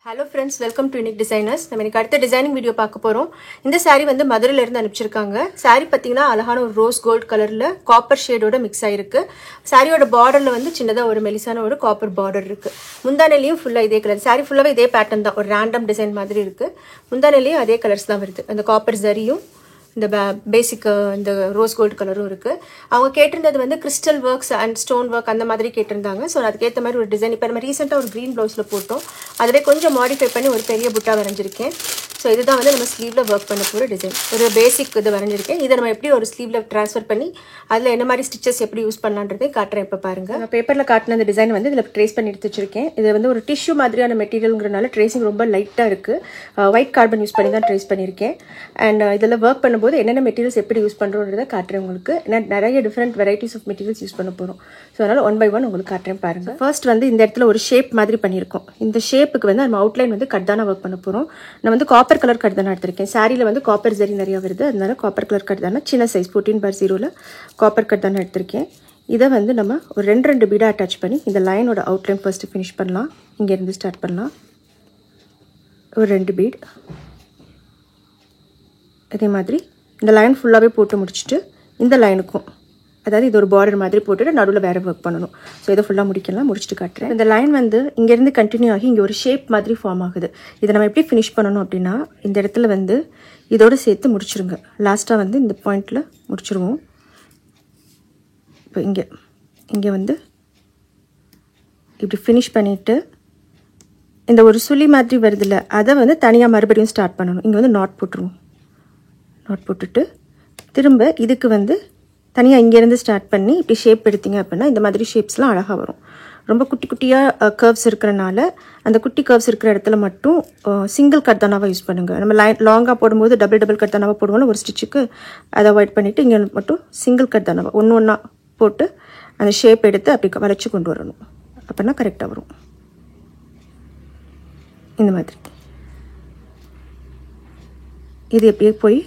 Hello friends, welcome to Unique Designers. நம்ம இன்னைக்கு அடுத்த டிசைனிங் வீடியோ பார்க்க போறோம். இந்த saree வந்து மதுரையில இருந்து அனுப்பிச்சிருக்காங்க. saree பாத்தீங்கன்னா அழகான ஒரு ரோஸ் கோல்ட் கலர்ல காப்பர் ஷேடோட mix ஆயிருக்கு. சாரியோட பார்டர்ல வந்து சின்னதா ஒரு மெலிசான ஒரு காப்பர் பார்டர் இருக்கு. முந்தானையிலயும் ஃபுல்லா இதே கலர். saree ஃபுல்லாவே இதே பேட்டர்ன் தான். ஒரு ரேண்டம் டிசைன் மாதிரி இருக்கு. முந்தானையிலயும் அதே கலர்ஸ் தான் வருது. அந்த காப்பர் ஜரியும் இந்த பேசிக் இந்த ரோஸ் கோல்ட் கலரும் இருக்கு. அவங்க கேட்டிருந்தது வந்து crystal works and stone work அந்த மாதிரி கேட்டிருந்தாங்க. ஸோ அதுக்கேற்ற மாதிரி ஒரு டிசைன் இப்போ நம்ம ரீசெண்டாக ஒரு க்ரீன் ப்ளவுஸில் போட்டோம். அதுவே கொஞ்சம் மாடிஃபை பண்ணி ஒரு பெரிய புட்டா வரைஞ்சிருக்கேன். ஸோ இதுதான் வந்து நம்ம ஸ்லீவில் ஒர்க் பண்ண போகிற டிசைன். ஒரு பேசிக் இது வரைஞ்சிருக்கேன். இதை நம்ம எப்படி ஒரு ஸ்லீவில் ட்ரான்ஸ்ஃபர் பண்ணி அதில் என்ன மாதிரி ஸ்டிச்சஸ் எப்படி யூஸ் பண்ணலான்றதே காட்டுறேன். இப்போ பாருங்கள், நான் பேப்பரில் காட்டின அந்த டிசைன் வந்து இதில் ட்ரேஸ் பண்ணி எடுத்து வச்சிருக்கேன். இது வந்து ஒரு டிஷ்யூ மாதிரியான மெட்டீரியலுங்கிறனால ட்ரேசிங் ரொம்ப லைட்டாக இருக்குது. ஒயிட் கார்பன் யூஸ் பண்ணி தான் ட்ரேஸ் பண்ணியிருக்கேன். அண்ட் இதில் ஒர்க் பண்ணும்போது என்னென்ன மெட்டீரியல்ஸ் எப்படி யூஸ் பண்ணுறோன்றதை காட்டுறேன் உங்களுக்கு. ஏன்னா நிறைய different varieties of materials use பண்ண போகிறோம். ஸோ அதனால் ஒன் பை ஒன் உங்களுக்கு காட்டுறேன் பாருங்கள். ஃபர்ஸ்ட் வந்து இந்த இடத்துல ஒரு ஷேப் மாதிரி பண்ணியிருக்கோம். இந்த ஷேப்புக்கு வந்து நம்ம அவுட்லைன் வந்து கட்தானா ஒர்க் பண்ண போகிறோம். நான் வந்து காப்பர் கலர் கட்தானா எடுத்திருக்கேன். சாரியில் வந்து காப்பர் ஜரி நிறையா வருது, அதனால காப்பர் கலர் கட்தானா சின்ன சைஸ் 14/0 காப்பர் கட்தானா எடுத்திருக்கேன். இதை வந்து நம்ம ஒரு ரெண்டு பீடாக அட்டாச் பண்ணி இந்த லைனோட அவுட்லைன் ஃபர்ஸ்ட்டு ஃபினிஷ் பண்ணலாம். இங்கேருந்து ஸ்டார்ட் பண்ணலாம். ஒரு 2 பீட் இதே மாதிரி இந்த லைன் ஃபுல்லாகவே போட்டு முடிச்சுட்டு இந்த லைனுக்கும், அதாவது இது ஒரு பார்டர் மாதிரி போட்டுட்டு நடுவில் வேறு ஒர்க் பண்ணணும். ஸோ இதை ஃபுல்லாக முடிச்சுட்டு காட்டுறேன். இந்த லைன் வந்து இங்கேருந்து கண்டினியூ ஆகி இங்கே ஒரு ஷேப் மாதிரி ஃபார்ம் ஆகுது. இதை நம்ம எப்படி ஃபினிஷ் பண்ணணும் அப்படின்னா, இந்த இடத்துல வந்து இதோடு சேர்த்து முடிச்சிருங்க. லாஸ்ட்டாக வந்து இந்த பாயிண்டில் முடிச்சிருவோம். இப்போ இங்கே வந்து இப்படி ஃபினிஷ் பண்ணிவிட்டு இந்த ஒரு சுழி மாதிரி வருதில்ல, அதை வந்து தனியாக மறுபடியும் ஸ்டார்ட் பண்ணணும். இங்கே வந்து நாட் போட்டுருவோம். நாட் போட்டுட்டு திரும்ப இதுக்கு வந்து தனியாக இங்கேருந்து ஸ்டார்ட் பண்ணி இப்படி ஷேப் எடுத்திங்க அப்படின்னா இந்த மாதிரி ஷேப்ஸ்லாம் அழகாக வரும். ரொம்ப குட்டி குட்டியாக கர்வ்ஸ் இருக்கிறனால அந்த குட்டி கர்வ்ஸ் இருக்கிற இடத்துல மட்டும் சிங்கிள் கட்தானாவாக யூஸ் பண்ணுங்கள். நம்ம லாங்காக போடும்போது டபுள் கட்தானாவாக போடுவோம் ஒரு ஸ்டிச்சுக்கு. அதை அவாய்ட் பண்ணிவிட்டு இங்கே மட்டும் சிங்கிள் கட்தானாவாக ஒன்றா போட்டு அந்த ஷேப் எடுத்து அப்படி வளைச்சி கொண்டு வரணும். அப்படின்னா கரெக்டாக வரும். இந்த மாதிரி இது எப்படியே போய்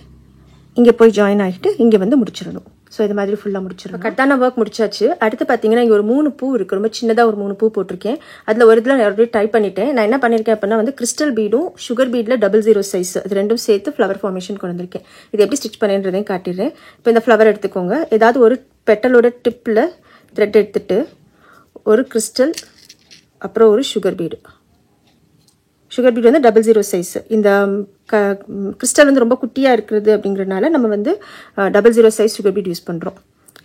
இங்கே போய் ஜாயின் ஆகிட்டு இங்கே வந்து முடிச்சிடணும். ஸோ இது மாதிரி ஃபுல்லாக முடிச்சிடணும். கட்டான ஒர்க் முடிச்சாச்சு. அடுத்து பார்த்தீங்கன்னா இங்கே ஒரு 3 பூ இருக்குது. ரொம்ப சின்னதாக ஒரு 3 பூ போட்டிருக்கேன். அதில் ஒரு இதில் ஆல்ரெடி டைப் பண்ணிட்டேன். நான் என்ன பண்ணியிருக்கேன் அப்படின்னா வந்து கிறிஸ்டல் பீடும் சுகர் பீடில் 00 சைஸ் அது ரெண்டும் சேர்த்து ஃப்ளவர் ஃபார்மேஷன் கொண்டு வந்திருக்கேன். இது எப்படி ஸ்டிச் பண்ணுறதையும் காட்டிடுறேன். இப்போ இந்த ஃப்ளவர் எடுத்துக்கோங்க. ஏதாவது ஒரு பெட்டலோட டிப்பில் த்ரெட் எடுத்துட்டு ஒரு கிறிஸ்டல், அப்புறம் ஒரு சுகர் பீடு வந்து 00 சைஸ். இந்த கிறிஸ்டல் வந்து ரொம்ப குட்டியாக இருக்கிறது அப்படிங்கிறதுனால நம்ம வந்து 00 சைஸ் சுகர் பீட் யூஸ் பண்ணுறோம்.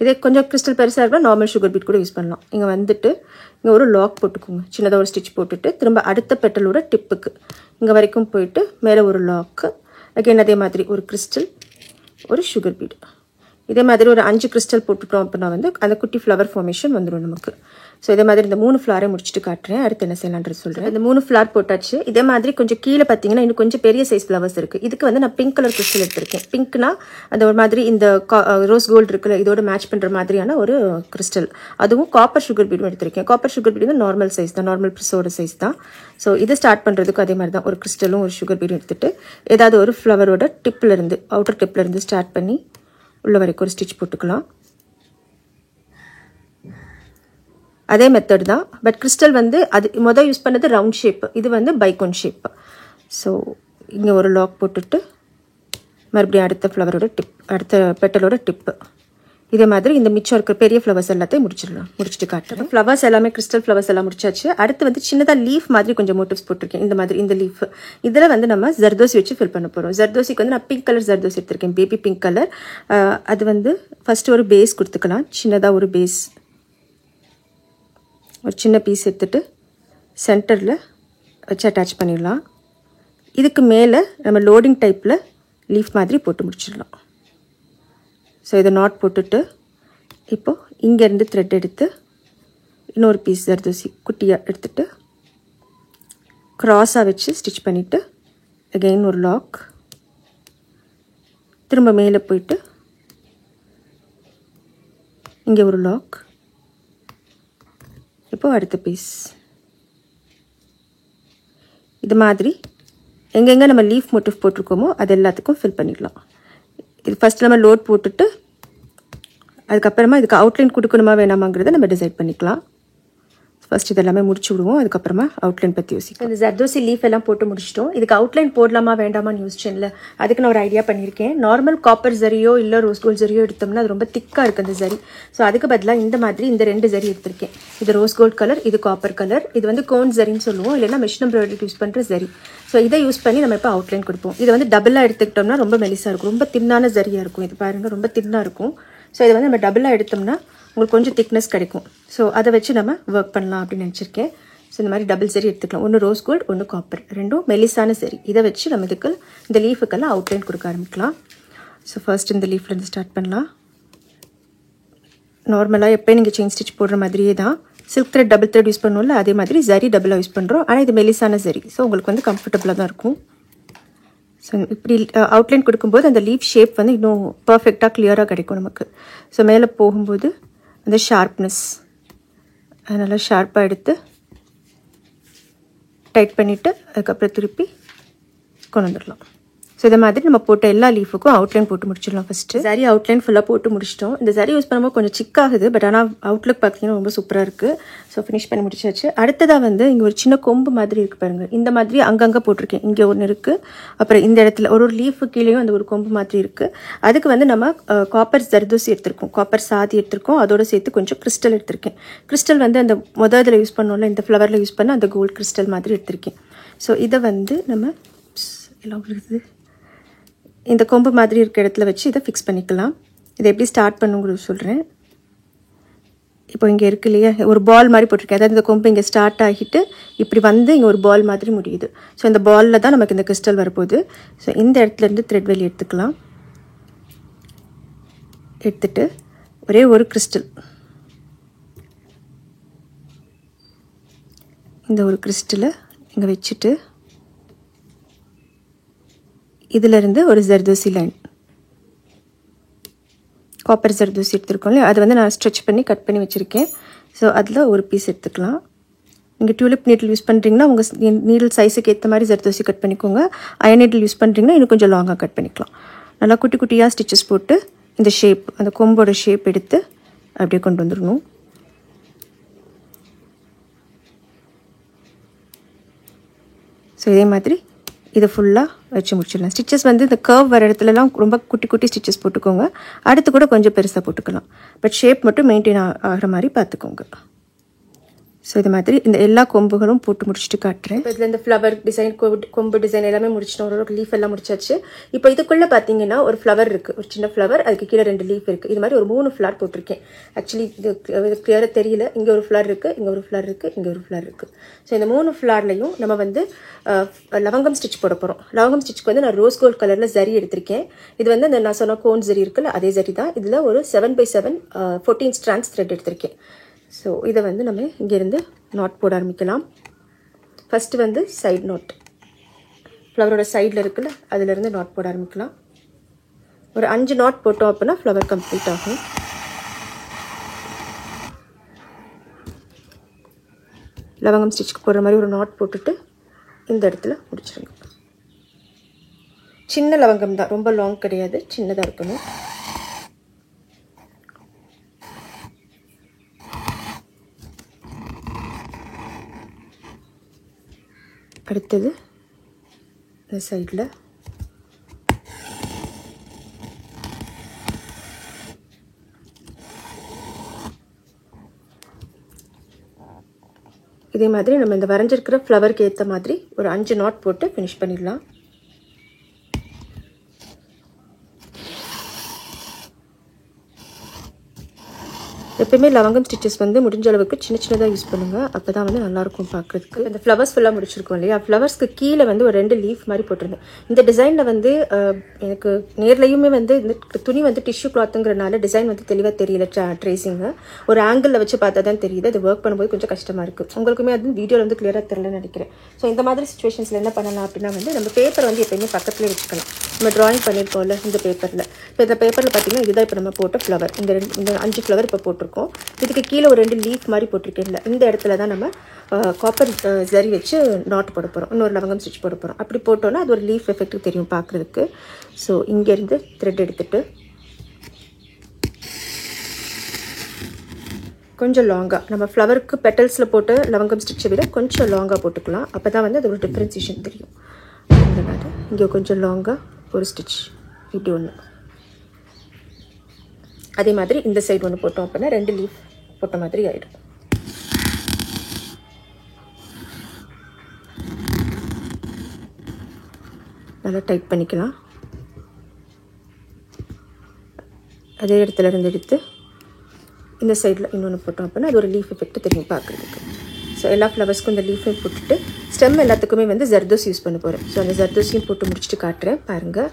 இதே கொஞ்சம் கிறிஸ்டல் பெருசாக இருந்தால் நார்மல் சுகர் பீட் கூட யூஸ் பண்ணலாம். இங்கே வந்துட்டு இங்கே ஒரு லாக் போட்டுக்கோங்க. சின்னதாக ஒரு ஸ்டிச் போட்டுட்டு திரும்ப அடுத்த பெட்டலோட டிப்புக்கு இங்கே வரைக்கும் போயிட்டு மேலே ஒரு லாக்கு. அகைன் அதே மாதிரி ஒரு கிறிஸ்டல், ஒரு சுகர் பீட். இதே மாதிரி ஒரு 5 கிறிஸ்டல் போட்டுட்டோம் அப்படின்னா வந்து அந்த குட்டி ஃப்ளவர் ஃபார்மேஷன் வந்துடும் நமக்கு. ஸோ இதே மாதிரி இந்த 3 ஃப்ளாரை முடிச்சுட்டு காட்டுறேன். அடுத்து என்ன செய்யலான்றது சொல்கிறேன். இந்த 3 ஃப்ளார் போட்டாச்சு. இதே மாதிரி கொஞ்சம் கீழே பார்த்தீங்கன்னா இன்னும் கொஞ்சம் பெரிய சைஸ் ஃப்ளவர்ஸ் இருக்குது. இதுக்கு வந்து நான் பிங்க் கலர் கிறிஸ்டல் எடுத்திருக்கேன். பிங்க்னா அந்த ஒரு மாதிரி இந்த ரோஸ் கோல்டு இருக்குல்ல, இதோட மேட்ச் பண்ணுற மாதிரியான ஒரு கிறிஸ்டல். அதுவும் காப்பர் சுகர் பீடும் எடுத்திருக்கேன். காப்பர் சுகர் பீடு வந்து நார்மல் சைஸ் தான், நார்மல் ப்ரிஸோட சைஸ் தான். ஸோ இதை ஸ்டார்ட் பண்ணுறதுக்கும் அதே மாதிரி தான் ஒரு கிறிஸ்டலும் ஒரு சுகர் பீடும் எடுத்துகிட்டு ஏதாவது ஒரு ஃப்ளவரோட டிப்பிலேருந்து அவுட்டர் டிப்லேருந்து ஸ்டார்ட் பண்ணி உள்ள வரைக்கும் ஒரு ஸ்டிச் போட்டுக்கலாம். அதே மெத்தட் தான். பட் கிறிஸ்டல் வந்து அது மொதல் யூஸ் பண்ணது ரவுண்ட் ஷேப், இது வந்து பைக்கோன் ஷேப். ஸோ இங்கே ஒரு லாக் போட்டுட்டு மறுபடியும் அடுத்த ஃப்ளவரோட டிப், அடுத்த பெட்டலோட டிப்பு. இதே மாதிரி இந்த மிச்சம் இருக்கிற பெரிய ஃப்ளவர்ஸ் எல்லாத்தையும் முடிச்சுட்டு காட்டுறேன். ஃப்ளவர்ஸ் எல்லாமே கிறிஸ்டல் ஃப்ளவர்ஸ் எல்லாம் முடிச்சாச்சு. அடுத்து வந்து சின்னதாக லீஃப் மாதிரி கொஞ்சம் மோட்டிவ்ஸ் போட்டிருக்கேன். இந்த மாதிரி இந்த லீஃப் இதில் வந்து நம்ம ஜர்தோசி வச்சு ஃபில் பண்ண போகிறோம். ஜர்தோசிக்கு வந்து நான் பிங்க் கலர் ஜர்தோசி எடுத்திருக்கேன், பேபி பிங்க் கலர். அது வந்து ஃபஸ்ட்டு ஒரு பேஸ் கொடுத்துக்கலாம். சின்னதாக ஒரு பேஸ், ஒரு சின்ன பீஸ் எடுத்துட்டு சென்டரில் வச்சு அட்டாச் பண்ணிடலாம். இதுக்கு மேலே நம்ம லோடிங் டைப்பில் லீஃப் மாதிரி போட்டு முடிச்சிடலாம். ஸோ இதை நாட் போட்டுட்டு இப்போது இங்கேருந்து த்ரெட் எடுத்து இன்னொரு பீஸ் ஜர்தோசி குட்டியாக எடுத்துகிட்டு க்ராஸாக வச்சு ஸ்டிச் பண்ணிவிட்டு அகெயின் ஒரு லாக், திரும்ப மேலே போயிட்டு இங்கே ஒரு லாக். இப்போது அடுத்த பீஸ் இது மாதிரி எங்கெங்கே நம்ம லீஃப் மோட்டிவ் போட்டிருக்கோமோ அது எல்லாத்துக்கும் ஃபில் பண்ணிடலாம். இது ஃபஸ்ட்டு நம்ம லோட் போட்டுட்டு அதுக்கப்புறமா இதுக்கு அவுட்லைன் கொடுக்கணுமா வேணாமாங்கிறத நம்ம டிசைட் பண்ணிக்கலாம். ஃபர்ஸ்ட் இதெல்லாமே முடிச்சு விடுவோம். அதுக்கப்புறமா அவுட்லைன் பற்றி யோசிக்கும். இந்த ஜர்தோசி லீஃப் எல்லாம் போட்டு முடிச்சிட்டோம். இதுக்கு அவுட்லைன் போடலாமா வேண்டாமான்னு யோசிச்சேன்ல, அதுக்கு நான் ஒரு ஐடியா பண்ணியிருக்கேன். நார்மல் காப்பர் ஜரியோ இல்லை ரோஸ் கோல்ட் ஜரியோ எடுத்தோம்னா அது ரொம்ப திக்காக இருக்குது அந்த ஜரி. ஸோ அதுக்கு பதிலாக இந்த மாதிரி இந்த 2 ஜரி எடுத்திருக்கேன். இது ரோஸ் கோல்ட் கலர், இது காப்பர் கலர். இது வந்து கோன் ஜரின்னு சொல்லுவோம், இல்லைன்னா மிஷின் எம்ப்ராய்டரி யூஸ் பண்ணுற ஜரி. ஸோ இதை யூஸ் பண்ணி நம்ம இப்போ அவுட்லைன் கொடுப்போம். இதை வந்து டபுளாக எடுத்துக்கிட்டோம்னா ரொம்ப மெலிசாக இருக்கும், ரொம்ப தின்னான ஜரியாக இருக்கும். இது பாருங்கள், ரொம்ப தின்னாக இருக்கும். ஸோ இதை வந்து நம்ம டபுளாக எடுத்தோம்னா உங்களுக்கு கொஞ்சம் திக்னஸ் கிடைக்கும். ஸோ அதை வச்சு நம்ம ஒர்க் பண்ணலாம் அப்படின்னு நினச்சிருக்கேன். ஸோ இந்த மாதிரி டபுள் சரி எடுத்துக்கலாம். ஒன்று ரோஸ் கோல்டு, ஒன்று காப்பர், ரெண்டும் மெலிசான சரி. இதை வச்சு நம்ம இதுக்கு இந்த லீஃபுக்கெல்லாம் அவுட்லைன் கொடுக்க ஆரம்பிக்கலாம். ஸோ ஃபர்ஸ்ட் இந்த லீஃப்லேருந்து ஸ்டார்ட் பண்ணலாம். நார்மலாக எப்போயும் நீங்கள் செயின் ஸ்டிச் போடுற மாதிரியே தான். Silk thread double thread use பண்ணுவோம்ல, அதே மாதிரி ஜரி டபுளாக யூஸ் பண்ணுறோம். ஆனால் இது மெலிசான சரி. ஸோ உங்களுக்கு வந்து கம்ஃபர்டபுளாக தான் இருக்கும். ஸோ இப்படி அவுட்லைன் கொடுக்கும்போது அந்த லீஃப் ஷேப் வந்து இன்னும் பர்ஃபெக்டாக கிளியராக கிடைக்கும் நமக்கு. ஸோ மேலே போகும்போது அந்த ஷார்ப்னஸ் நல்லா ஷார்ப்பாக எடுத்து டைட் பண்ணிவிட்டு அதுக்கப்புறம் திருப்பி கொண்டு வந்துடலாம். ஸோ இதை மாதிரி நம்ம போட்ட எல்லா லீஃபுக்கும் அவுட்லைன் போட்டு முடிச்சிடலாம். ஃபஸ்ட்டு சரி அவுட்லைன் ஃபுல்லாக போட்டு முடிச்சிட்டோம். இந்த சரி யூஸ் பண்ணும்போது கொஞ்சம் சிக்காகுது, பட் ஆனால் அவுட்லுக் பார்த்தீங்கன்னா ரொம்ப சூப்பராக இருக்குது. ஸோ ஃபினிஷ் பண்ணி முடிச்சாச்சு. அடுத்ததாக வந்து இங்கே ஒரு சின்ன கொம்பு மாதிரி இருக்குது பாருங்கள். இந்த மாதிரி அங்கங்கே போட்டிருக்கேன். இங்கே ஒன்று இருக்குது, அப்புறம் இந்த இடத்துல ஒரு லீஃபு கீழேயும் அந்த ஒரு கொம்பு மாதிரி இருக்குது. அதுக்கு வந்து நம்ம காப்பர் ஜர்தோசி எடுத்திருக்கோம், காப்பர் சாதி எடுத்திருக்கோம். அதோடு சேர்த்து கொஞ்சம் கிறிஸ்டல் எடுத்திருக்கேன். கிறிஸ்டல் வந்து அந்த இதில் யூஸ் பண்ணோம்ல, இந்த ஃப்ளவரில் யூஸ் பண்ண அந்த கோல்டு கிறிஸ்டல் மாதிரி எடுத்திருக்கேன். ஸோ இதை வந்து நம்ம எல்லாம் இருக்குது இந்த கொம்பு மாதிரி இருக்க இடத்துல வச்சு இதை ஃபிக்ஸ் பண்ணிக்கலாம். இதை எப்படி ஸ்டார்ட் பண்ணுங்கிறது சொல்கிறேன். இப்போ இங்கே இருக்கு இல்லையா, ஒரு பால் மாதிரி போட்டிருக்கேன். அதாவது இந்த கொம்பு இங்கே ஸ்டார்ட் ஆகிட்டு இப்படி வந்து இங்கே ஒரு பால் மாதிரி முடியுது. ஸோ இந்த பாலில் தான் நமக்கு இந்த கிறிஸ்டல் வரப்போகுது. ஸோ இந்த இடத்துலேருந்து த்ரெட் வெளியே எடுத்துக்கலாம். எடுத்துட்டு ஒரே ஒரு கிறிஸ்டல், இந்த ஒரு கிறிஸ்டலை இங்கே வச்சுட்டு இதிலிருந்து ஒரு ஜர்தோசி லைன், காப்பர் ஜர்தோசி எடுத்துருக்கோம் இல்லையா, அதை வந்து நான் ஸ்ட்ரெச் பண்ணி கட் பண்ணி வச்சுருக்கேன். ஸோ அதில் ஒரு பீஸ் எடுத்துக்கலாம். நீங்கள் டியூலிப் நீடில் யூஸ் பண்ணுறீங்கன்னா உங்கள் நீடில் சைஸுக்கு ஏற்ற மாதிரி ஜர்தோசி கட் பண்ணிக்கோங்க. அயன் நீடில் யூஸ் பண்ணுறீங்கன்னா இன்னும் கொஞ்சம் லாங்காக கட் பண்ணிக்கலாம். நல்லா குட்டி குட்டியாக ஸ்டிச்சஸ் போட்டு இந்த ஷேப், அந்த கொம்போட ஷேப் எடுத்து அப்படியே கொண்டு வந்துடணும். ஸோ இதே மாதிரி இதை ஃபுல்லாக வச்சு முடிச்சிடலாம். ஸ்டிச்சஸ் வந்து இந்த கர்வ் வர இடத்துலலாம் ரொம்ப குட்டி குட்டி ஸ்டிச்சஸ் போட்டுக்கோங்க. அடுத்து கூட கொஞ்சம் பெருசாக போட்டுக்கலாம், பட் ஷேப் மட்டும் மெயின்டைன் ஆகிற மாதிரி பார்த்துக்கோங்க. ஸோ இது மாதிரி இந்த எல்லா கொம்புகளும் போட்டு முடிச்சுட்டு காட்டுறேன். இப்போ இதில் இந்த ஃப்ளவர் டிசைன், கொம்பு டிசைன் எல்லாமே முடிச்சிட்டோம். ஒரு லீஃப் எல்லாம் முடிச்சாச்சு. இப்போ இதுக்குள்ளே பார்த்தீங்கன்னா ஒரு ஃப்ளவர் இருக்குது, ஒரு சின்ன ஃப்ளவர், அதுக்கு கீழே 2 லீஃப் இருக்குது. இது மாதிரி ஒரு 3 ஃப்ளவர் போட்டிருக்கேன். ஆக்சுவலி இது கிளியராக தெரியல. இங்கே ஒரு ஃப்ளவர் இருக்குது, இங்கே ஒரு ஃப்ளவர் இருக்குது, இங்கே ஒரு ஃப்ளவர் இருக்குது. ஸோ இந்த 3 ஃப்ளவர்லையும் நம்ம வந்து லவங்கம் ஸ்டிச் போட போகிறோம். லவங்கம் ஸ்டிச்சுக்கு வந்து நான் ரோஸ் கோல்ட் கலரில் ஜரி எடுத்திருக்கேன். இது வந்து அந்த நான் சொன்ன கோன் ஜரி இருக்குல்ல, அதே ஜரி தான். இதில் ஒரு 7x7 14 ஸ்ட்ராண்ட்ஸ் த்ரெட் எடுத்திருக்கேன். ஸோ இதை வந்து நம்ம இங்கேருந்து நாட் போட ஆரம்பிக்கலாம். ஃபஸ்ட்டு வந்து சைட் நாட், ஃப்ளவரோட சைடில் இருக்குல்ல, அதிலேருந்து நாட் போட ஆரம்பிக்கலாம். ஒரு 5 நாட் போட்டோம் அப்படின்னா ஃப்ளவர் கம்ப்ளீட் ஆகும். லவங்கம் ஸ்டிச்சுக்கு போடுற மாதிரி ஒரு நாட் போட்டுட்டு இந்த இடத்துல முடிச்சிடுங்க. சின்ன லவங்கம் தான், ரொம்ப லாங் கிடையாது, சின்னதாக இருக்கணும். அடுத்தது இந்த சைடில் இதே மாதிரி நம்ம இந்த வரைஞ்சிருக்கிற ஃப்ளவருக்கு ஏற்ற மாதிரி ஒரு 5 நாட் போட்டு ஃபினிஷ் பண்ணிடலாம். எப்பயுமே லவங்கம் ஸ்டிச்சஸ் வந்து முடிஞ்ச அளவுக்கு சின்ன சின்னதாக யூஸ் பண்ணுங்கள், அப்போ தான் வந்து நல்லாயிருக்கும் பார்க்குறதுக்கு. இந்த ஃப்ளவர்ஸ் ஃபுல்லாக முடிச்சிருக்கோம் இல்லையா, ஃப்ளவர்ஸ்க்கு கீழே வந்து ஒரு 2 லீஃப் மாதிரி போட்டிருந்தேன். இந்த டிசைனில் வந்து எனக்கு நேர்லையுமே வந்து இந்த துணி வந்து டிஷ்யூ கிளாத்துங்கிறனால டிசைன் வந்து தெளிவாக தெரியல. ட்ரேசிங்கு ஒரு ஆங்கிளில் வச்சு பார்த்தா தான் தெரியுது. அது ஒர்க் பண்ணும்போது கொஞ்சம் கஷ்டமாக இருக்குது. உங்களுக்குமே அது வீடியோவில் வந்து கிளியராக தெரியலன்னு நினைக்கிறேன். ஸோ இந்த மாதிரி சுச்சுவேஷன்ஸில் என்ன பண்ணலாம் அப்படின்னா வந்து நம்ம பேப்பர் வந்து எப்பயுமே பக்கத்துலேயே வச்சுக்கலாம். நம்ம ட்ராயிங் பண்ணியிருக்கோம்ல இந்த பேப்பரில், இப்போ இந்த பேப்பரில் பார்த்தீங்கன்னா இதுதான் இப்போ நம்ம போட்ட ஃப்ளவர். இந்த 5 ஃப்ளவர் இப்போ போட்டிருக்கோம். இதுக்கு கீழே ஒரு 2 லீஃப் மாதிரி போட்டிருக்கேன்ல, இந்த இடத்துல தான் நம்ம காப்பர் ஜரி வச்சு நாட் போட போகிறோம், இன்னொரு லவங்கம் ஸ்டிச் போட போகிறோம். அப்படி போட்டோன்னா அது ஒரு லீஃப் எஃபெக்ட் தெரியும் பார்க்குறதுக்கு. ஸோ இங்கேருந்து த்ரெட் எடுத்துட்டு கொஞ்சம் லாங்காக நம்ம ஃப்ளவருக்கு பெட்டல்ஸில் போட்டு லவங்கம் ஸ்டிச்சை விட கொஞ்சம் லாங்காக போட்டுக்கலாம். அப்போ தான் வந்து அது ஒரு டிஃப்ரென்சியேஷன் தெரியும். அதனால இங்கே கொஞ்சம் லாங்காக ஒரு ஸ்டிச் இப்படி ஒன்று, அதே மாதிரி இந்த சைடு ஒன்று போட்டோம் அப்படின்னா 2 லீஃப் போட்ட மாதிரி ஆகிடும். நல்லா டைட் பண்ணிக்கலாம். அதே இடத்துல இருந்து எடுத்து இந்த சைடில் இன்னொன்று போட்டோம் அப்படின்னா அது ஒரு லீஃப் எஃபெக்ட் தெரியும் பார்க்குறதுக்கு. ஸோ எல்லா ஃப்ளவர்ஸ்க்கும் இந்த லீஃபையும் போட்டுட்டு ஸ்டெம் எல்லாத்துக்குமே வந்து ஜர்தோசி யூஸ் பண்ண போகிறேன். ஸோ அந்த ஜர்தோசியும் போட்டு முடிச்சுட்டு காட்டுறேன் பாருங்கள்.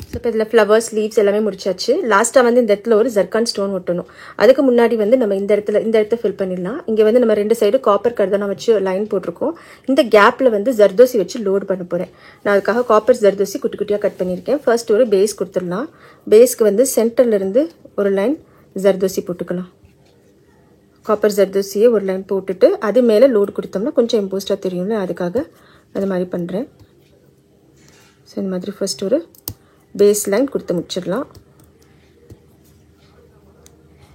ஸோ இப்போ இதில் ஃப்ளவர்ஸ் லீவ்ஸ் எல்லாமே முடிச்சாச்சு. லாஸ்ட்டாக வந்து இந்த இடத்துல ஒரு ஜர்கான் ஸ்டோன் ஒட்டணும். அதுக்கு முன்னாடி வந்து நம்ம இந்த இடத்த ஃபில் பண்ணிடலாம். இங்கே வந்து நம்ம 2 சைடு காப்பர் கர்தானா வச்சு லைன் போட்டிருக்கோம். இந்த கேப்பில் வந்து ஜர்தோசி வச்சு லோட் பண்ண போகிறேன். நான் அதுக்காக காப்பர் ஜர்தோசி குட்டி குட்டியாக கட் பண்ணியிருக்கேன். ஃபர்ஸ்ட் ஒரு பேஸ் கொடுத்துடலாம். பேஸ்க்கு வந்து சென்டர்லேருந்து ஒரு லைன் ஜர்தோசி போட்டுக்கலாம். காப்பர் ஜர்தோசியை ஒரு லைன் போட்டுட்டு அது மேலே லோடு கொடுத்தோம்னா கொஞ்சம் இம்போஸ்டாக தெரியும்ல, அதுக்காக அது மாதிரி பண்ணுறேன். ஸோ இந்த மாதிரி ஃபர்ஸ்ட் ஒரு பேஸ் லைன் கொடுத்து முடிச்சிடலாம்.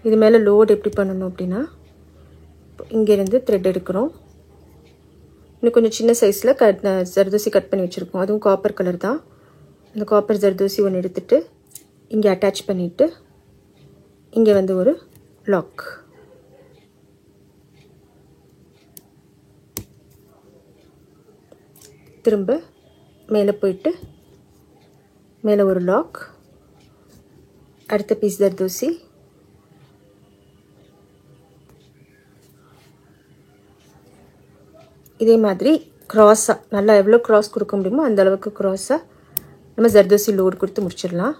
இது மேலே லோடு எப்படி பண்ணணும் அப்படின்னா இங்கேருந்து த்ரெட் எடுக்கிறோம். இன்னும் கொஞ்சம் சின்ன சைஸில் ஜர்தோசி கட் பண்ணி வச்சுருக்கோம். அதுவும் காப்பர் கலர் தான். இந்த காப்பர் ஜர்தோசி ஒன்று எடுத்துகிட்டு இங்கே அட்டாச் பண்ணிவிட்டு இங்கே வந்து ஒரு லாக், திரும்ப மேலே போயிட்டு மேலே ஒரு லாக், அடுத்த பீஸ் ஜர்தோசி, இதே மாதிரி க்ராஸாக நல்லா எவ்வளோ க்ராஸ் கொடுக்க முடியுமோ அந்த அளவுக்கு க்ராஸாக நம்ம ஜர்தோசி லோடு கொடுத்து முடிச்சிடலாம்.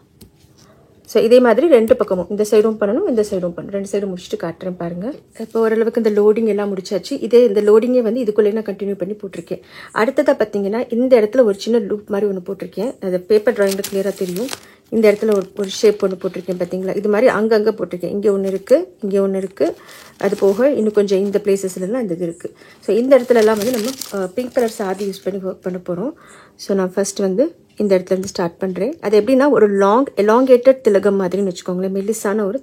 ஸோ இதே மாதிரி 2 பக்கமும் இந்த சைடும் பண்ணணும், இந்த சைடும் பண்ணணும். 2 சைடும் முடிச்சுட்டு காட்டுறேன் பாருங்கள். இப்போ ஓரளவுக்கு இந்த லோடிங் எல்லாம் முடிச்சாச்சு. இந்த லோடிங்கே வந்து இதுக்குள்ளே நான் கண்டினியூ பண்ணி போட்டிருக்கேன். அடுத்ததாக பார்த்தீங்கன்னா இந்த இடத்துல ஒரு சின்ன லூப் மாதிரி ஒன்று போட்டிருக்கேன். அது பேப்பர் ட்ராயிங்கில் கிளியராக தெரியும். இந்த இடத்துல ஒரு ஷேப் ஒன்று போட்டிருக்கேன் பார்த்தீங்களா, இது மாதிரி அங்கங்கே போட்டிருக்கேன். இங்கே ஒன்று இருக்குது, இங்கே ஒன்று இருக்குது. அது போக இன்னும் கொஞ்சம் இந்த பிளேசஸ்லாம் இந்த இது இருக்குது. ஸோ இந்த இடத்துலலாம் வந்து நம்ம பிங்க் கலர் சாதி யூஸ் பண்ணி ஒர்க் பண்ண போகிறோம். ஸோ நான் ஃபர்ஸ்ட் வந்து இந்த இடத்துலேருந்து ஸ்டார்ட் பண்ணுறேன். அது எப்படின்னா ஒரு எலாங்கேட்டட் திலகம் மாதிரின்னு வச்சுக்கோங்களேன். மெல்லிசான ஒரு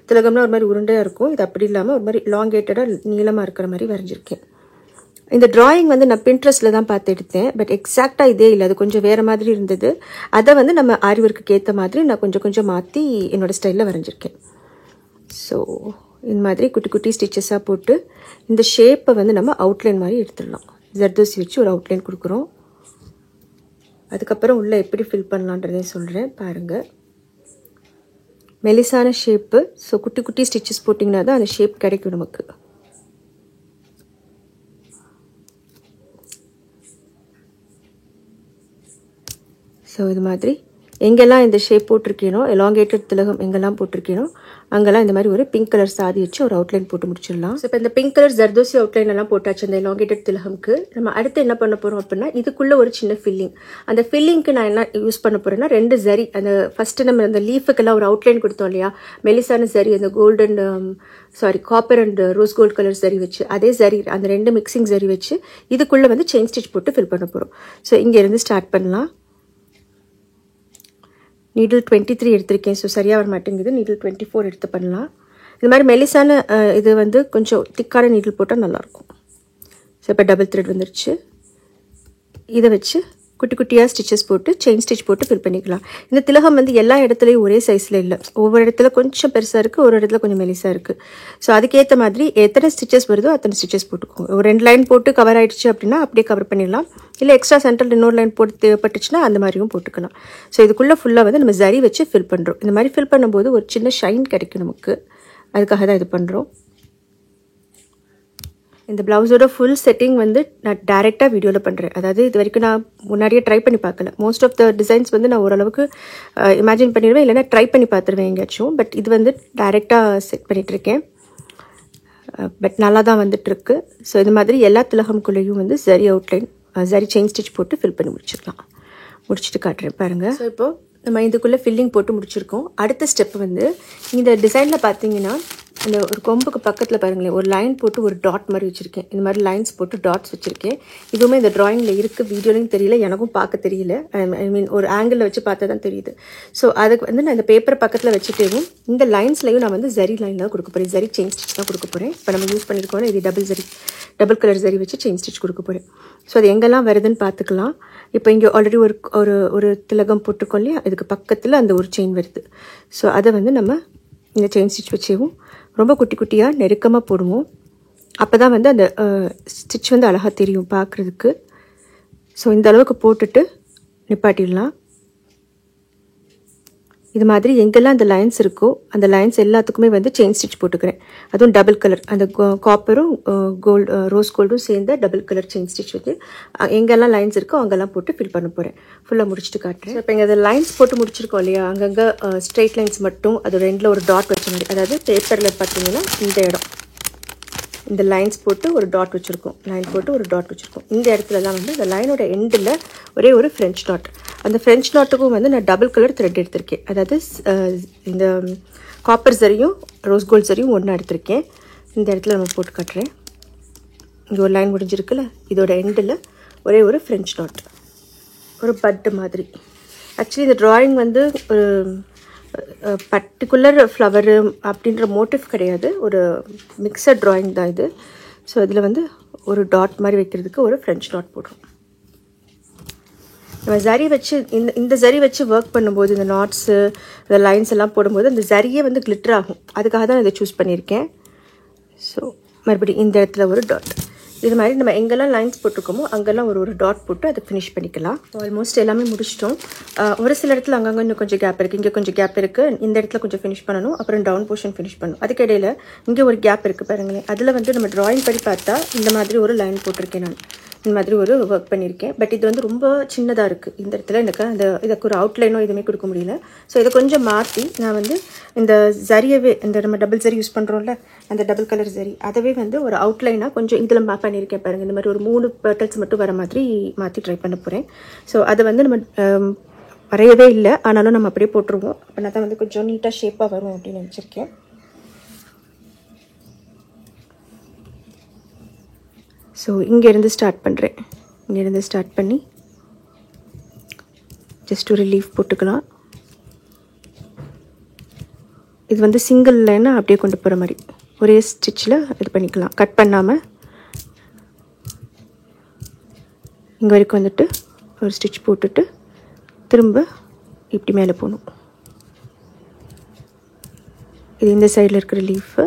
திலகம்னா ஒரு மாதிரி உருண்டையாக இருக்கும். இது அப்படி இல்லாமல் ஒரு மாதிரி எலாங்கேட்டடாக நீளமாக இருக்கிற மாதிரி வரைஞ்சிருக்கேன். இந்த டிராயிங் வந்து நான் பின்ட்ரெஸ்ட்டில் தான் பார்த்து எடுத்தேன். பட் எக்ஸாக்டாக இதே இல்லை, அது கொஞ்சம் வேறு மாதிரி இருந்தது. அதை வந்து நம்ம ஆரி ஒர்க்குக்கு ஏற்ற மாதிரி நான் கொஞ்சம் மாற்றி என்னோடய ஸ்டைலில் வரைஞ்சிருக்கேன். ஸோ இந்த மாதிரி குட்டி குட்டி ஸ்டிச்சஸாக போட்டு இந்த ஷேப்பை வந்து நம்ம அவுட்லைன் மாதிரி எடுத்துடலாம். ஜர்தோசி வச்சு ஒரு அவுட்லைன் கொடுக்குறோம். அதுக்கப்புறம் உள்ளே எப்படி ஃபில் பண்ணலான்றதையும் சொல்கிறேன் பாருங்கள். மெலிசான ஷேப்பு. ஸோ குட்டி குட்டி ஸ்டிச்சஸ் போட்டிங்கன்னா தான் அந்த ஷேப் கிடைக்கும் நமக்கு. ஸோ இது மாதிரி எங்கெல்லாம் இந்த ஷேப் போட்டிருக்கேனோ, எலாங்கேட்டட் திலகம் எங்கெல்லாம் போட்டிருக்கேனோ அங்கெல்லாம் இந்த மாதிரி ஒரு பிங்க் கலர் சாதி வச்சு ஒரு அவுட்லைன் போட்டு முடிச்சிடலாம். ஸோ இப்போ இந்த பிங்க் கலர் ஜர்தோசி அவுட்லைன் எல்லாம் போட்டாச்சு அந்த எலாங்கேட்டட் திலகம்க்கு. நம்ம அடுத்து என்ன பண்ண போகிறோம் அப்படின்னா இதுக்குள்ளே ஒரு சின்ன ஃபில்லிங். அந்த ஃபில்லிங்க்கு நான் என்ன யூஸ் பண்ண போகிறேன்னா 2 ஜரி. அந்த ஃபஸ்ட்டு நம்ம அந்த லீஃபுக்கெல்லாம் ஒரு அவுட்லைன் கொடுத்தோம் இல்லையா, மெலிசான ஜரி, அந்த golden copper and rose gold colour zari வச்சு, அதே ஜரி அந்த 2 மிக்சிங் ஜரி வச்சு இதுக்குள்ளே வந்து செயின் ஸ்டிச் போட்டு ஃபில் பண்ண போகிறோம். ஸோ இங்கேருந்து ஸ்டார்ட் பண்ணலாம். நீடில் 23 எடுத்திருக்கேன். ஸோ சரியாக வர மாட்டேங்குது. நீடில் 24 எடுத்து பண்ணலாம். இது மாதிரி மெலிசான இது வந்து கொஞ்சம் திக்கான நீடில் போட்டால் நல்லாயிருக்கும். ஸோ இப்போ டபுள் த்ரெட் வந்துருச்சு. இதை வச்சு குட்டி குட்டியாக ஸ்டிச்சஸ் போட்டு செயின் ஸ்டிச் போட்டு ஃபில் பண்ணிக்கலாம். இந்த திலகம் வந்து எல்லா இடத்துலையும் ஒரே சைஸில் இல்லை. ஒவ்வொரு இடத்துல கொஞ்சம் பெருசாக இருக்குது, ஒரு இடத்துல கொஞ்சம் மெலிசாக இருக்குது. ஸோ அதுக்கேற்ற மாதிரி எத்தனை ஸ்டிச்சஸ் வருதோ அத்தனை ஸ்டிச்சஸ் போட்டுக்கோங்க. ஒரு 2 லைன் போட்டு கவர் ஆகிடுச்சு அப்படின்னா அப்படியே கவர் பண்ணிடலாம். இல்லை எக்ஸ்ட்ரா சென்டரில் இன்னொரு லைன் போட்டு தேவைப்பட்டுச்சுன்னா அந்த மாதிரியும் போட்டுக்கலாம். ஸோ இதுக்குள்ளே ஃபுல்லாக வந்து நம்ம ஜரி வச்சு ஃபில் பண்ணுறோம். இந்த மாதிரி ஃபில் பண்ணும்போது ஒரு சின்ன ஷைன் கிடைக்கும் நமக்கு. அதுக்காக தான் இது பண்ணுறோம். இந்த ப்ளவுஸோட ஃபுல் செட்டிங் வந்து நான் டேரெக்டாக வீடியோவில் பண்ணுறேன். அதாவது இது வரைக்கும் நான் முன்னாடியே ட்ரை பண்ணி பார்க்கல. மோஸ்ட் ஆஃப் த டிசைன்ஸ் வந்து நான் ஓரளவுக்கு இமேஜின் பண்ணிடுவேன், இல்லைன்னா ட்ரை பண்ணி பார்த்துருவேன் எங்கேயாச்சும். பட் இது வந்து டேரெக்டாக செட் பண்ணிகிட்ருக்கேன். பட் நல்லா தான் வந்துட்டுருக்கு. ஸோ இது மாதிரி எல்லா திலகம்குள்ளேயும் வந்து zari outline, zari chain stitch போட்டு ஃபில் பண்ணி முடிச்சிடலாம். முடிச்சுட்டு காட்டுறேன் பாருங்கள். ஸோ இப்போது நம்ம இதுக்குள்ளே ஃபில்லிங் போட்டு முடிச்சிருக்கோம். அடுத்த ஸ்டெப் வந்து இந்த டிசைனில் பார்த்தீங்கன்னா அந்த ஒரு கொம்புக்கு பக்கத்தில் பாருங்களேன், ஒரு லைன் போட்டு ஒரு டாட் மாதிரி வச்சுருக்கேன். இந்த மாதிரி லைன்ஸ் போட்டு டாட்ஸ் வச்சுருக்கேன். இதுவுமே இந்த ட்ராயிங்கில் இருக்குது, வீடியோலையும் தெரியல, எனக்கும் பார்க்க தெரியல. ஐ மீன் ஒரு ஆங்கிளில் வச்சு பார்த்தா தான் தெரியுது. ஸோ அதுக்கு வந்து நான் இந்த பேப்பரை பக்கத்தில் வச்சுட்டேவும் இந்த லைன்ஸ்லையும் நான் வந்து ஜரி லைன் தான் கொடுக்க போகிறேன். ஜரி செயின் ஸ்டிச் தான் கொடுக்க போகிறேன். இப்போ நம்ம யூஸ் பண்ணியிருக்கோம் இது டபுள் கலர் ஜரி வச்சு செயின் ஸ்டிச் கொடுக்க போகிறேன். ஸோ அது எங்கெல்லாம் வருதுன்னு பார்த்துக்கலாம். இப்போ இங்கே ஆல்ரெடி ஒரு திலகம் போட்டிருக்கோம் இல்லையா, இதுக்கு பக்கத்தில் அந்த ஒரு செயின் வருது. ஸோ அதை வந்து நம்ம இந்த செயின் ஸ்டிச் வச்சேவும் ரொம்ப குட்டி குட்டியாக நெருக்கமாக போடுவோம். அப்போ தான் வந்து அந்த ஸ்டிச் வந்து அழகாக தெரியும் பார்க்குறதுக்கு. ஸோ இந்த அளவுக்கு போட்டுட்டு நிப்பாட்டிடலாம். இது மாதிரி எங்கெல்லாம் அந்த லைன்ஸ் இருக்கோ அந்த லைன்ஸ் எல்லாத்துக்குமே வந்து செயின் ஸ்டிச் போட்டுக்கிறேன். அதுவும் டபுள் கலர், அந்த காப்பரும் ரோஸ் கோல்டும் சேர்ந்த டபுள் கலர் செயின் ஸ்டிச் வச்சு எங்கெல்லாம் லைன்ஸ் இருக்கோ அங்கெல்லாம் போட்டு ஃபில் பண்ண போகிறேன். ஃபுல்லாக முடிச்சுட்டு காட்டுறேன். இப்போ இங்கே அந்த லைன்ஸ் போட்டு முடிச்சிருக்கோம் இல்லையா, அங்கங்கே ஸ்ட்ரெயிட் லைன்ஸ் மட்டும் அதோட ரெண்டில் ஒரு டாட் வச்ச மாதிரி, அதாவது பேப்பரில் பார்த்தீங்கன்னா இந்த இடம் இந்த லைன்ஸ் போட்டு ஒரு டாட் வச்சுருக்கோம். லைன் போட்டு ஒரு டாட் வச்சுருக்கோம். இந்த இடத்துலலாம் வந்து அந்த லைனோட எண்டில் ஒரே ஒரு ஃப்ரெஞ்ச் நாட். அந்த ஃப்ரெஞ்ச் நாட்டுக்கும் வந்து நான் டபுள் கலர் த்ரெட் எடுத்திருக்கேன். அதாவது இந்த காப்பர் சரியும் ரோஸ் கோல்ட் சரியும் ஒன்றா எடுத்திருக்கேன். இந்த இடத்துல நம்ம போட்டு காட்டுறேன். இங்கே ஒரு லைன் முடிஞ்சிருக்குல்ல, இதோட எண்டில் ஒரே ஒரு ஃப்ரெஞ்ச் நாட், ஒரு பட்டு மாதிரி. ஆக்சுவலி இந்த ட்ராயிங் வந்து ஒரு பர்டிகுலர் ஃப்ளவரு அப்படின்ற மோட்டிவ் கிடையாது, ஒரு மிக்சட் ட்ராயிங் தான் இது. ஸோ இதில் வந்து ஒரு டாட் மாதிரி வைக்கிறதுக்கு ஒரு ஃப்ரெஞ்ச் டாட் போடுறோம். நம்ம ஜரி வச்சு இந்த ஜரி வச்சு ஒர்க் பண்ணும்போது இந்த நாட்ஸு இந்த லைன்ஸ் எல்லாம் போடும்போது அந்த ஜரியே வந்து கிளிட்டர் ஆகும். அதுக்காக தான் இதை சூஸ் பண்ணியிருக்கேன். ஸோ மறுபடியும் இந்த இடத்துல ஒரு டாட். இது மாதிரி நம்ம எங்கெல்லாம் லைன்ஸ் போட்டிருக்கோமோ அங்கெல்லாம் ஒரு டாட் போட்டு அதை ஃபினிஷ் பண்ணிக்கலாம். ஆல்மோஸ்ட் எல்லாமே முடிச்சிட்டோம். ஒரு சில இடத்துல அங்கங்கே இன்னும் கொஞ்சம் கேப் இருக்குது, இங்கே கொஞ்சம் கேப் இருக்குது. இந்த இடத்துல கொஞ்சம் ஃபினிஷ் பண்ணணும், அப்புறம் டவுன் போர்ஷன் ஃபினிஷ் பண்ணணும். அதுக்கு இடையில இங்கே ஒரு கேப் இருக்குது பாருங்களேன். அதில் வந்து நம்ம ட்ராயிங் படி பார்த்தா இந்த மாதிரி ஒரு லைன் போட்டிருக்கேன், நான் இந்த மாதிரி ஒரு ஒர்க் பண்ணியிருக்கேன். பட் இது வந்து ரொம்ப சின்னதாக இருக்குது. இந்த இடத்துல எனக்கு இதுக்கு ஒரு அவுட்லைனோ எதுவுமே கொடுக்க முடியல. ஸோ இதை கொஞ்சம் மாற்றி நான் வந்து இந்த ஜரியவே, இந்த நம்ம டபுள் ஜரி யூஸ் பண்ணுறோம்ல, அந்த டபுள் கலர் ஜரி, அதவே வந்து ஒரு அவுட்லைனாக கொஞ்சம் இதில் பண்ணியிருக்கேன் பாருங்கள். இந்த மாதிரி ஒரு 3 பெட்டல்ஸ் மட்டும் வர மாதிரி மாற்றி ட்ரை பண்ண போகிறேன். ஸோ அதை வந்து நம்ம வரையவே இல்லை, ஆனாலும் நம்ம அப்படியே போட்டுருவோம். அப்படின்னா தான் வந்து கொஞ்சம் நீட்டாக ஷேப்பாக வரும் அப்படின்னு நினச்சிருக்கேன். ஸோ இங்கேருந்து ஸ்டார்ட் பண்ணுறேன். இங்கேருந்து ஸ்டார்ட் பண்ணி ஜஸ்ட் ஒரு லீஃப் போட்டுக்கலாம். இது வந்து சிங்கிள் லைனாக அப்படியே கொண்டு போகிற மாதிரி ஒரே ஸ்டிச்சில் இது பண்ணிக்கலாம், கட் பண்ணாமல். இங்கே வரைக்கும் வந்துட்டு ஒரு ஸ்டிச் போட்டுட்டு திரும்ப இப்படி மேலே போகணும். இது இந்த சைடில் இருக்கிற லீஃபு.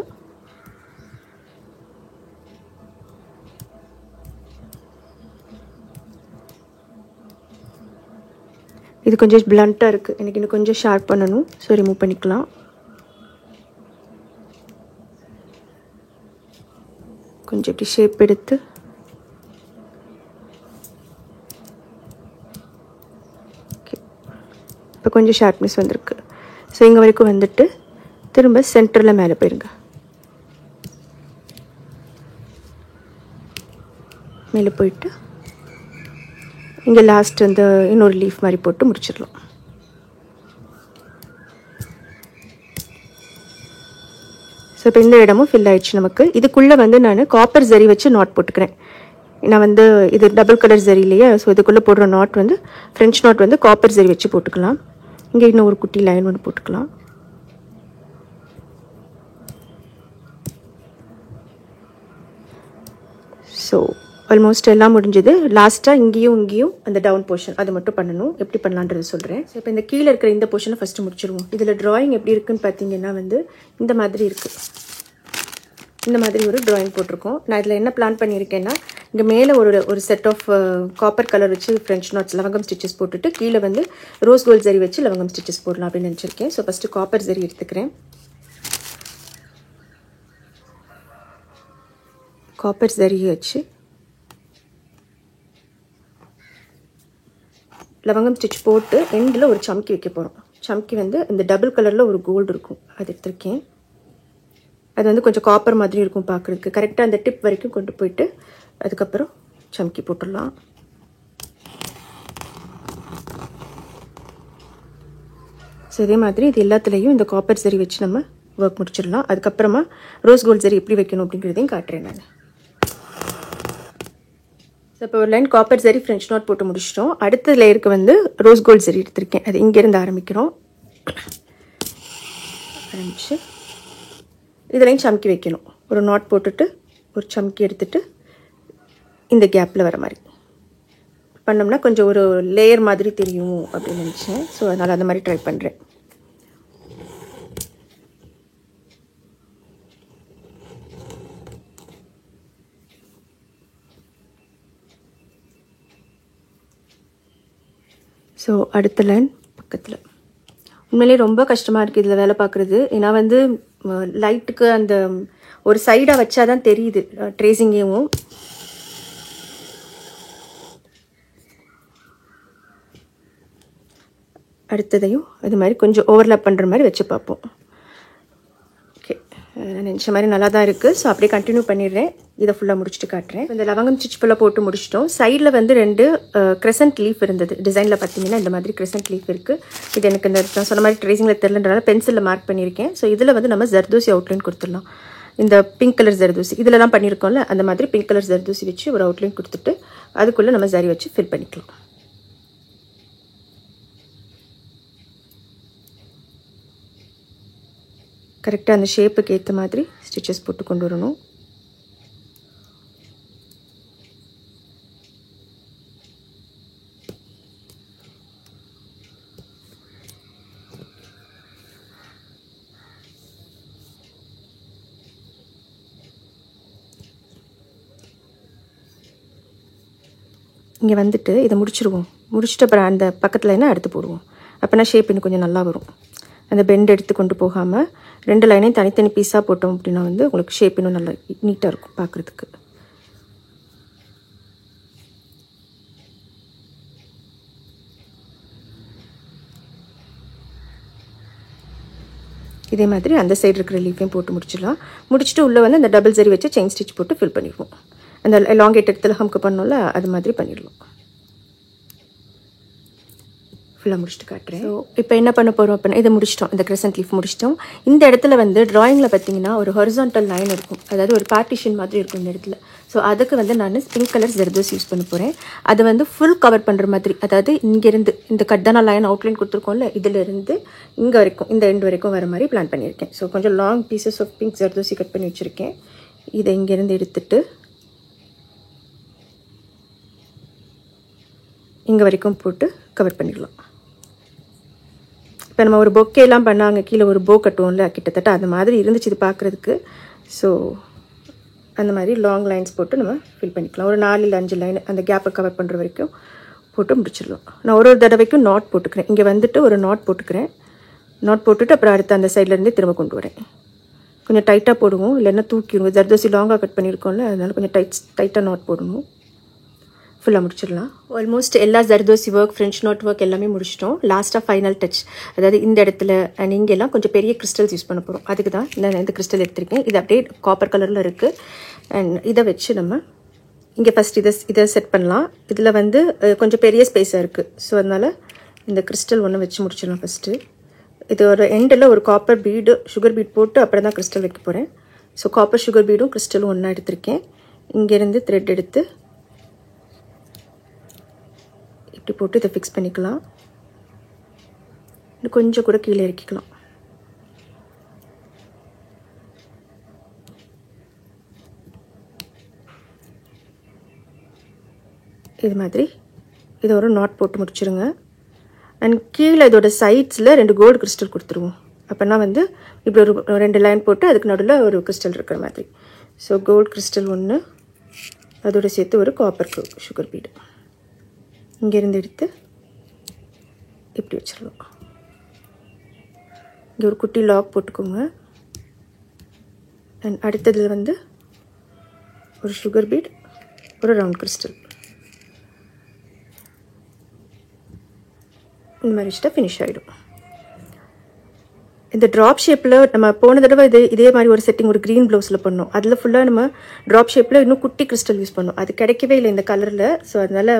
இது கொஞ்சம் பிளண்ட்டாக இருக்குது, எனக்கு இன்னும் கொஞ்சம் ஷார்ப் பண்ணணும். ஸோ ரிமூவ் பண்ணிக்கலாம். கொஞ்சம் இப்படி ஷேப் எடுத்து இப்போ கொஞ்சம் ஷார்ப்னஸ் வந்திருக்கு. ஸோ இங்கே வரைக்கும் வந்துட்டு திரும்ப சென்டரில் மேலே போயிருங்க. மேலே போயிட்டு இங்கே லாஸ்ட் அந்த இன்னொரு லீஃப் மாதிரி போட்டு முடிச்சிடலாம். ஸோ இப்போ இந்த இடமும் ஃபில் ஆயிடுச்சு நமக்கு. இதுக்குள்ளே வந்து நான் காப்பர் ஜரி வச்சு நாட் போட்டுக்கிறேன். நான் வந்து இது டபுள் கலர் ஜரி இல்லையா, ஸோ இதுக்குள்ளே போடுற நாட் வந்து ஃப்ரெஞ்ச் நாட் வந்து காப்பர் ஜரி வச்சு போட்டுக்கலாம். இங்கே இன்னும் ஒரு குட்டி லைன் ஒன்று போட்டுக்கலாம். ஸோ ஆல்மோஸ்ட் எல்லாம் முடிஞ்சது. லாஸ்ட்டாக இங்கேயும் அந்த டவுன் போர்ஷன் அது மட்டும் பண்ணணும். எப்படி பண்ணலான்றது சொல்கிறேன். ஸோ இப்போ இந்த கீழே இருக்கிற இந்த போர்ஷனை ஃபஸ்ட்டு முடிச்சிடுவோம். இதில் ட்ராயிங் எப்படி இருக்குன்னு பார்த்தீங்கன்னா வந்து இந்த மாதிரி இருக்குது. இந்த மாதிரி ஒரு ட்ராயிங் போட்டிருக்கோம். நான் இதில் என்ன பிளான் பண்ணியிருக்கேன்னா, இங்கே மேலே ஒரு செட் ஆஃப் காப்பர் கலர் வச்சு ஃப்ரெஞ்ச் நாட்ஸ் லவங்கம் ஸ்டிச்சஸ் போட்டுட்டு கீழே வந்து ரோஸ் கோல்ட் ஜரி வச்சு லவங்கம் ஸ்டிச்சஸ் போடலாம் அப்படின்னு நினச்சிருக்கேன். ஸோ ஃபஸ்ட்டு காப்பர் ஜரி எடுத்துக்கிறேன். காப்பர் ஜரியை வச்சு லவங்கம் ஸ்டிச் போட்டு எண்டில் ஒரு சம்கி வைக்க போகிறோம். சம்கி வந்து இந்த டபுள் கலரில் ஒரு கோல்டு இருக்கும், அது எடுத்திருக்கேன். அது வந்து கொஞ்சம் காப்பர் மாதிரி இருக்கும் பார்க்குறதுக்கு. கரெக்டாக அந்த டிப் வரைக்கும் கொண்டு போயிட்டு அதுக்கப்புறம் சம்கி போட்டுடலாம். ஸோ இதே மாதிரி இது எல்லாத்துலேயும் இந்த காப்பர் சரி வச்சு நம்ம ஒர்க் முடிச்சிடலாம். அதுக்கப்புறமா ரோஸ் கோல்ட் சரி எப்படி வைக்கணும் அப்படிங்கிறதையும் காட்டுறேன் நான். ஸோ இப்போ ஒரு லைன் காப்பர் சரி ஃப்ரெஞ்ச் நாட் போட்டு முடிச்சிட்டோம். அடுத்த லேயருக்கு வந்து ரோஸ் கோல்ட் சரி எடுத்திருக்கேன். அது இங்கேருந்து ஆரம்பிக்கிறோம். ஆரம்பிச்சு இதுலையும் சம்கி வைக்கணும். ஒரு நாட் போட்டுட்டு ஒரு சம்கி எடுத்துட்டு இந்த கேப்பில் வர மாதிரி பண்ணோம்னா கொஞ்சம் ஒரு லேயர் மாதிரி தெரியும் அப்படின்னு நினச்சேன். ஸோ அதனால் அந்த மாதிரி ட்ரை பண்ணுறேன். ஸோ அடுத்த லைன் பக்கத்தில் உண்மையிலே ரொம்ப கஷ்டமாக இருக்குது இதில் வேலை பார்க்குறது. ஏன்னா வந்து லைட்டுக்கு அந்த ஒரு சைடாக வச்சாதான் தெரியுது ட்ரேசிங்கவும். அடுத்ததையும் அது மாதிரி கொஞ்சம் ஓவர்லாப் பண்ணுற மாதிரி வச்சு பார்ப்போம். ஓகே, நினச்ச மாதிரி நல்லா தான் இருக்குது. ஸோ அப்படியே கண்டினியூ பண்ணிடுறேன். இதை ஃபுல்லாக முடிச்சுட்டு காட்டுறேன். இந்த லவங்கம் ஸ்டிச் ஃபுல்லாக போட்டு முடிச்சிட்டோம். சைடில் வந்து 2 கிரெசன்ட் லீஃப் இருந்தது. டிசைனில் பார்த்தீங்கன்னா இந்த மாதிரி கிரெசன்ட் லீஃப் இருக்குது. இது எனக்கு இந்த நான் சொன்ன மாதிரி ட்ரேசிங்கில் தெரிலன்றனால பென்சிலில் மார்க் பண்ணியிருக்கேன். ஸோ இதில் வந்து நம்ம ஜர்தோசி அவுட்லைன் கொடுத்துடலாம். இந்த பிங்க் கலர் ஜர்தோசி இதெல்லாம் பண்ணியிருக்கோம்ல, அந்த மாதிரி பிங்க் கலர் ஜர்தோசி வச்சு ஒரு அவுட்லைன் கொடுத்துட்டு அதுக்குள்ளே நம்ம ஜரி வச்சு ஃபில் பண்ணிக்கலாம். கரெக்டாக அந்த ஷேப்புக்கு ஏற்ற மாதிரி ஸ்டிச்சஸ் போட்டு கொண்டு வரணும். இங்கே வந்துட்டு இதை முடிச்சிருவோம். முடிச்சுட்டு அப்புறம் அந்த பக்கத்தில் என்ன அடுத்து போடுவோம். அப்போனா ஷேப் இன்னும் கொஞ்சம் நல்லா வரும். அந்த பெண்ட் எடுத்து கொண்டு போகாமல் 2 லைனையும் தனித்தனி பீஸாக போட்டோம் அப்படின்னா வந்து உங்களுக்கு ஷேப் இன்னும் நல்லா நீட்டாக இருக்கும் பார்க்குறதுக்கு. இதே மாதிரி அந்த சைடு இருக்கிற லீஃபையும் போட்டு முடிச்சிடலாம். முடிச்சுட்டு உள்ளே வந்து அந்த டபுள் ஜரி வச்சு செயின் ஸ்டிச் போட்டு ஃபில் பண்ணிடுவோம். அந்த லாங்கேட் இடத்துல ஹம்க்கு பண்ணோம்ல அது மாதிரி பண்ணிடலாம். ஃபுல்லாக முடிச்சுட்டு காட்டுறேன். ஸோ இப்போ என்ன பண்ண போகிறோம் அப்படின்னா இதை முடிச்சிட்டோம். இந்த கிரெசன்ட் லீஃப் முடிச்சிட்டோம். இந்த இடத்துல வந்து ட்ராயிங்கில் பார்த்தீங்கன்னா ஒரு ஹொரிசான்டல் லைன் இருக்கும். அதாவது ஒரு பார்ட்டிஷன் மாதிரி இருக்கும் இந்த இடத்துல. ஸோ அதுக்கு வந்து நான் பிங்க் கலர் ஜர்தோசி யூஸ் பண்ண போகிறேன். அதை வந்து ஃபுல் கவர் பண்ணுற மாதிரி, அதாவது இங்கேருந்து இந்த கட்டான லைன் அவுட்லைன் கொடுத்துருக்கோம்ல, இதிலிருந்து இங்கே வரைக்கும் இந்த எண்ட் வரைக்கும் வர மாதிரி பிளான் பண்ணியிருக்கேன். ஸோ கொஞ்சம் long pieces of pink zardozi cut பண்ணி வச்சுருக்கேன். இதை இங்கேருந்து எடுத்துட்டு இங்கே வரைக்கும் போட்டு கவர் பண்ணிடலாம். இப்போ நம்ம ஒரு பொக்கேலாம் பண்ணாங்க, கீழே ஒரு போ கட்டுவோம்ல, கிட்டத்தட்ட அந்த மாதிரி இருந்துச்சு இது பார்க்குறதுக்கு. ஸோ அந்த மாதிரி லாங் லைன்ஸ் போட்டு நம்ம ஃபில் பண்ணிக்கலாம். ஒரு 4 இல்லை 5 லைன் அந்த கேப்பை கவர் பண்ணுற வரைக்கும் போட்டு முடிச்சிடலாம். நான் ஒரு தடவைக்கும் நாட் போட்டுக்கிறேன். இங்கே வந்துட்டு ஒரு நாட் போட்டுக்கிறேன். நாட் போட்டுட்டு அப்புறம் அடுத்து அந்த சைட்லேருந்தே திரும்ப கொண்டு வரேன். கொஞ்சம் டைட்டாக போடுவோம், இல்லைன்னா தூக்கிடுவோம். ஜர்தோசி லாங்காக கட் பண்ணியிருக்கோம்ல, அதனால கொஞ்சம் டைட்டாக நாட் போடணும். ஃபுல்லாக முடிச்சிடலாம். ஆல்மோஸ்ட் எல்லா zardozi work, French not work எல்லாமே முடிச்சிட்டோம். லாஸ்ட்டாக ஃபைனல் டச், அதாவது இந்த இடத்துல அண்ட் இங்கெல்லாம் கொஞ்சம் பெரிய கிறிஸ்டல்ஸ் யூஸ் பண்ண போகிறோம். அதுக்கு தான் இந்த கிறிஸ்டல் எடுத்திருக்கேன். இது அப்படியே காப்பர் கலரில் இருக்குது. அண்ட் இதை வச்சு நம்ம இங்கே ஃபஸ்ட் இதை செட் பண்ணலாம். இதில் வந்து கொஞ்சம் பெரிய ஸ்பேஸாக இருக்குது. ஸோ அதனால் இந்த கிறிஸ்டல் ஒன்று வச்சு முடிச்சிடலாம் ஃபஸ்ட்டு. இது ஒரு எண்டில் ஒரு காப்பர் பீடு, சுகர் பீட் போட்டு அப்புறம் தான் கிறிஸ்டல் வைக்க போகிறேன். ஸோ காப்பர் சுகர் பீடும் கிறிஸ்டலும் ஒன்றா எடுத்திருக்கேன். இங்கேருந்து த்ரெட் எடுத்து இப்படி போட்டு இதை ஃபிக்ஸ் பண்ணிக்கலாம். கொஞ்சம் கூட கீழே இறக்கிக்கலாம். இது மாதிரி இதை ஒரு நாட் போட்டு முடிச்சிருங்க. அண்ட் கீழே இதோட சைட்ஸில் 2 கோல்டு கிறிஸ்டல் கொடுத்துருவோம். அப்போனா வந்து இப்படி ஒரு 2 லைன் போட்டு அதுக்கு நடுவில் ஒரு கிறிஸ்டல் இருக்கிற மாதிரி. ஸோ கோல்டு கிறிஸ்டல் 1, அதோடு சேர்த்து ஒரு காப்பர் சுகர் பீடு இங்கேருந்து எடுத்து இப்படி வச்சிடலாம். இங்கே ஒரு குட்டி லாக் போட்டுக்கோங்க. அண்ட் அடுத்ததில் வந்து ஒரு சுகர் பீட், ஒரு ரவுண்ட் கிறிஸ்டல் இந்த மாதிரி வச்சுட்டா ஃபினிஷ் ஆகிடும். இந்த ட்ராப் ஷேப்பில் நம்ம போன தடவை இதே மாதிரி ஒரு செட்டிங் ஒரு க்ரீன் ப்ளவுஸில் பண்ணோம். அதில் ஃபுல்லாக நம்ம ட்ராப் ஷேப்பில் இன்னும் குட்டி கிறிஸ்டல் யூஸ் பண்ணோம். அது கிடைக்கவே இல்லை இந்த கலரில். ஸோ அதனால்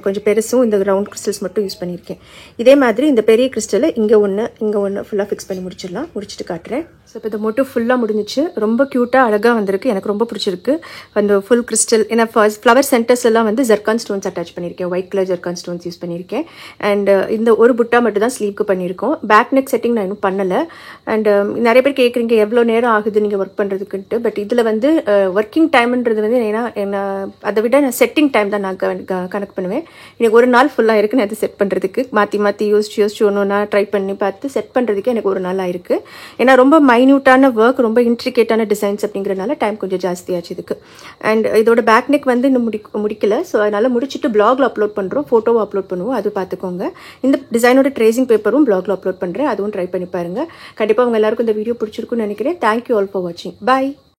கொஞ்சம் பெருசும் இந்த ரவுண்ட் கிறிஸ்டல்ஸ் மட்டும் யூஸ் பண்ணியிருக்கேன். இதே மாதிரி இந்த பெரிய கிறிஸ்டலை இங்கே ஒன்று ஃபுல்லாக ஃபிக்ஸ் பண்ணி முடிச்சிடலாம். முடிச்சுட்டு காட்டுறேன். ஸோ இப்போ இந்த மோட்டிவ் ஃபுல்லாக முடிஞ்சிச்சு. ரொம்ப க்யூட்டாக அழகாக வந்திருக்கு. எனக்கு ரொம்ப பிடிச்சிருக்கு அந்த ஃபுல் கிறிஸ்டல். ஏன்னா ஃப்ளவர் சென்டர்ஸ் எல்லாம் வந்து ஜர்கான் ஸ்டோன்ஸ் அட்டாச் பண்ணியிருக்கேன். White colour zircon stones use பண்ணியிருக்கேன். அண்ட் இந்த ஒரு புட்டா மட்டும் தான் ஸ்லீவ்க்கு பண்ணியிருக்கோம். பேக் நெக் செட்டிங் நான் இன்னும் பண்ணலை. அண்ட் நிறைய பேர் கேட்குறீங்க எவ்வளோ நேரம் ஆகுது நீங்கள் ஒர்க் பண்ணுறதுக்குன்ட்டு. பட் இதில் வந்து ஒர்க்கிங் டைம்ன்றது வந்து ஏன்னா அதை விட நான் செட்டிங் டைம் தான் நான் கனெக்ட் பண்ணுவேன். எனக்கு ஒரு நாள் ஃபுல்லாக இருக்குது நான் அதை செட் பண்ணுறதுக்கு. மாற்றி யோசிச்சு ஒன்று ட்ரை பண்ணி பார்த்து செட் பண்ணுறதுக்கு எனக்கு ஒரு நாள் ஆயிருக்கு. ஏன்னா ரொம்ப மைன்யூட்டான ஒர்க், ரொம்ப இன்ட்ரிகேட்டான டிசைன்ஸ் அப்படிங்கிறனால டைம் கொஞ்சம் ஜாஸ்தியாச்சு இதுக்கு. அண்ட் இதோட பேக் நெக் வந்து இன்னும் முடிக்கல. ஸோ அதனால் முடிச்சுட்டு பிளாகில் அப்லோட் பண்ணுறோம், ஃபோட்டோவை அப்லோட் பண்ணுவோம், அது பார்த்துக்கோங்க. இந்த டிசைனோட ட்ரேசிங் பேப்பரும் பிளாகில் அப்லோட் பண்ணுறேன், அதுவும் ட்ரை பண்ணி பாருங்கள். கண்டிப்பாக உங்கள் எல்லாருக்கும் இந்த வீடியோ பிடிச்சிருக்குன்னு நினைக்கிறேன். தேங்க்யூ ஆல் ஃபார் வாட்சிங். பாய்.